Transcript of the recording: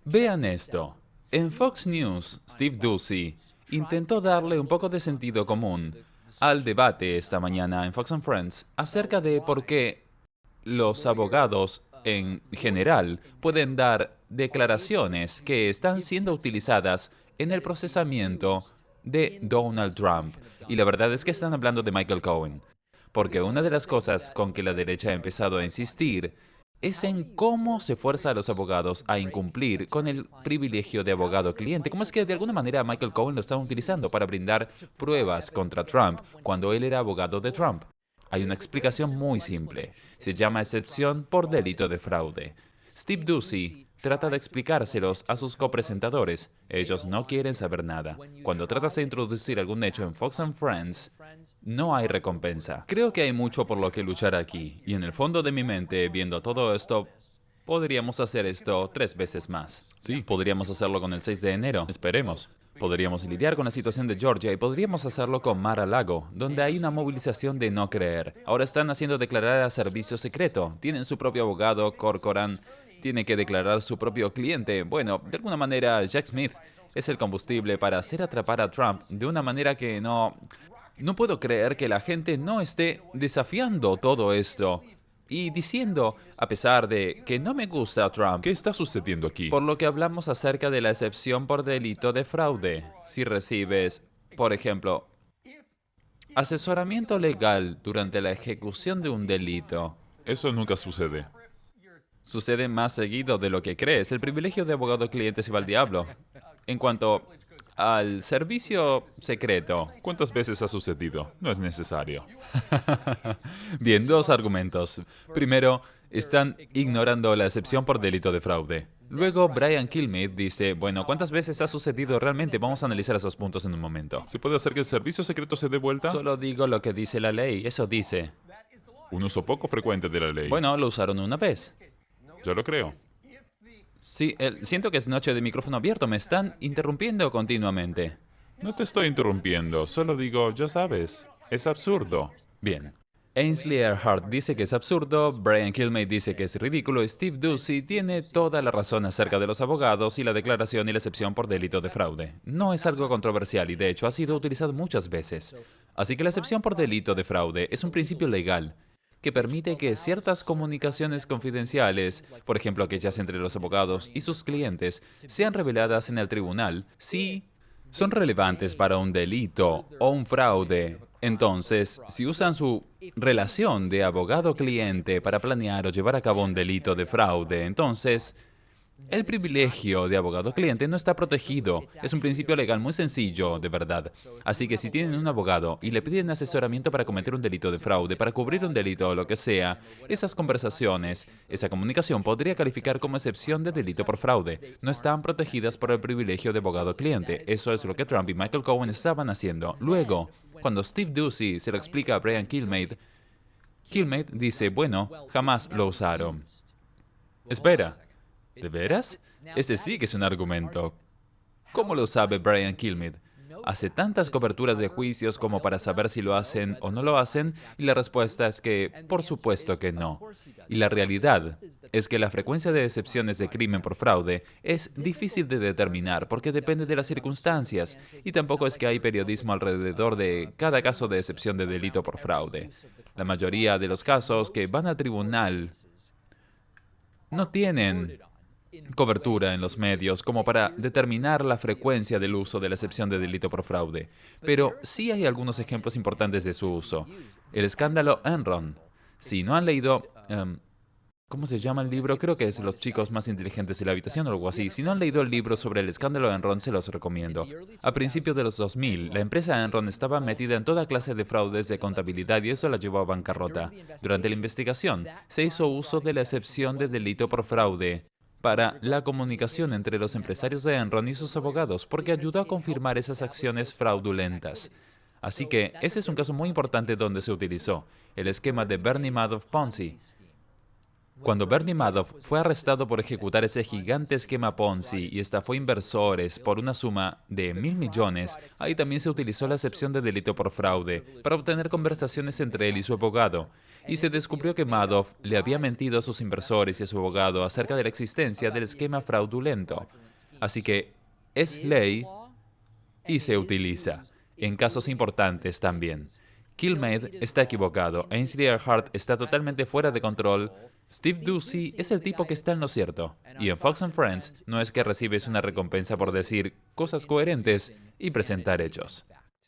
Vean esto. En Fox News, Steve Doocy intentó darle un poco de sentido común al debate esta mañana en Fox and Friends acerca de por qué los abogados en general pueden dar declaraciones que están siendo utilizadas en el procesamiento de Donald Trump. Y la verdad es que están hablando de Michael Cohen. Porque una de las cosas con que la derecha ha empezado a insistir es en cómo se fuerza a los abogados a incumplir con el privilegio de abogado-cliente. ¿Cómo es que de alguna manera Michael Cohen lo estaba utilizando para brindar pruebas contra Trump cuando él era abogado de Trump? Hay una explicación muy simple. Se llama excepción por delito de fraude. Steve Doocy trata de explicárselos a sus copresentadores. Ellos no quieren saber nada. Cuando tratas de introducir algún hecho en Fox and Friends, no hay recompensa. Creo que hay mucho por lo que luchar aquí. Y en el fondo de mi mente, viendo todo esto, podríamos hacer esto 3 veces más. Sí, podríamos hacerlo con el 6 de enero. Esperemos. Podríamos lidiar con la situación de Georgia y podríamos hacerlo con Mar-a-Lago, donde hay una movilización de no creer. Ahora están haciendo declarar a servicio secreto. Tienen su propio abogado, Corcoran tiene que declarar su propio cliente. Bueno, de alguna manera, Jack Smith es el combustible para hacer atrapar a Trump de una manera que no... No puedo creer que la gente no esté desafiando todo esto y diciendo, a pesar de que no me gusta Trump, ¿Qué está sucediendo aquí? por lo que hablamos acerca de la excepción por delito de fraude. Si recibes, por ejemplo, asesoramiento legal durante la ejecución de un delito, Eso nunca sucede. sucede más seguido de lo que crees. El privilegio de abogado-cliente se va al diablo. En cuanto al servicio secreto, ¿Cuántas veces ha sucedido? No es necesario. bien, 2 argumentos. Primero, están ignorando la excepción por delito de fraude. Luego, Brian Kilmeade dice, bueno, ¿cuántas veces ha sucedido realmente? Vamos a analizar esos puntos en un momento. ¿Se puede hacer que el servicio secreto se dé vuelta? Solo digo lo que dice la ley, eso dice. Un uso poco frecuente de la ley. Bueno, lo usaron una vez. Yo lo creo. Sí, siento que es noche de micrófono abierto, me están interrumpiendo continuamente. No te estoy interrumpiendo, solo digo, ya sabes, es absurdo. Bien. Ainsley Earhart dice que es absurdo, Brian Kilmeade dice que es ridículo, y Steve Doocy tiene toda la razón acerca de los abogados y la declaración y la excepción por delito de fraude. No es algo controversial y de hecho ha sido utilizado muchas veces. Así que la excepción por delito de fraude es un principio legal que permite que ciertas comunicaciones confidenciales, por ejemplo aquellas entre los abogados y sus clientes, sean reveladas en el tribunal si son relevantes para un delito o un fraude. Entonces, si usan su relación de abogado-cliente para planear o llevar a cabo un delito de fraude, entonces el privilegio de abogado-cliente no está protegido. Es un principio legal muy sencillo, de verdad. Así que si tienen un abogado y le piden asesoramiento para cometer un delito de fraude, para cubrir un delito o lo que sea, esas conversaciones, esa comunicación podría calificar como excepción de delito por fraude. No están protegidas por el privilegio de abogado-cliente. Eso es lo que Trump y Michael Cohen estaban haciendo. Luego, cuando Steve Doocy se lo explica a Brian Kilmeade, Kilmeade dice, bueno, jamás lo usaron. Espera. ¿De veras? Ese sí que es un argumento. ¿Cómo lo sabe Brian Kilmeade? Hace tantas coberturas de juicios como para saber si lo hacen o no lo hacen, y la respuesta es que, por supuesto que no. Y la realidad es que la frecuencia de excepciones de crimen por fraude es difícil de determinar porque depende de las circunstancias, y tampoco es que hay periodismo alrededor de cada caso de excepción de delito por fraude. La mayoría de los casos que van al tribunal no tienen cobertura en los medios como para determinar la frecuencia del uso de la excepción de delito por fraude. Pero sí hay algunos ejemplos importantes de su uso. El escándalo Enron. Si no han leído... ¿cómo se llama el libro? Creo que es Los chicos más inteligentes de la habitación o algo así. Si no han leído el libro sobre el escándalo Enron, se los recomiendo. A principios de los 2000, la empresa Enron estaba metida en toda clase de fraudes de contabilidad y eso la llevó a bancarrota. Durante la investigación, se hizo uso de la excepción de delito por fraude para la comunicación entre los empresarios de Enron y sus abogados, porque ayudó a confirmar esas acciones fraudulentas. Así que ese es un caso muy importante donde se utilizó el esquema de Bernie Madoff Ponzi. Cuando Bernie Madoff fue arrestado por ejecutar ese gigante esquema Ponzi y estafó inversores por una suma de 1.000 millones, ahí también se utilizó la excepción de delito por fraude para obtener conversaciones entre él y su abogado. Y se descubrió que Madoff le había mentido a sus inversores y a su abogado acerca de la existencia del esquema fraudulento. Así que es ley y se utiliza, en casos importantes también. Kilmeade está equivocado, Ainsley Earhardt está totalmente fuera de control, Steve Doocy es el tipo que está en lo cierto, y en Fox and Friends no es que recibes una recompensa por decir cosas coherentes y presentar hechos.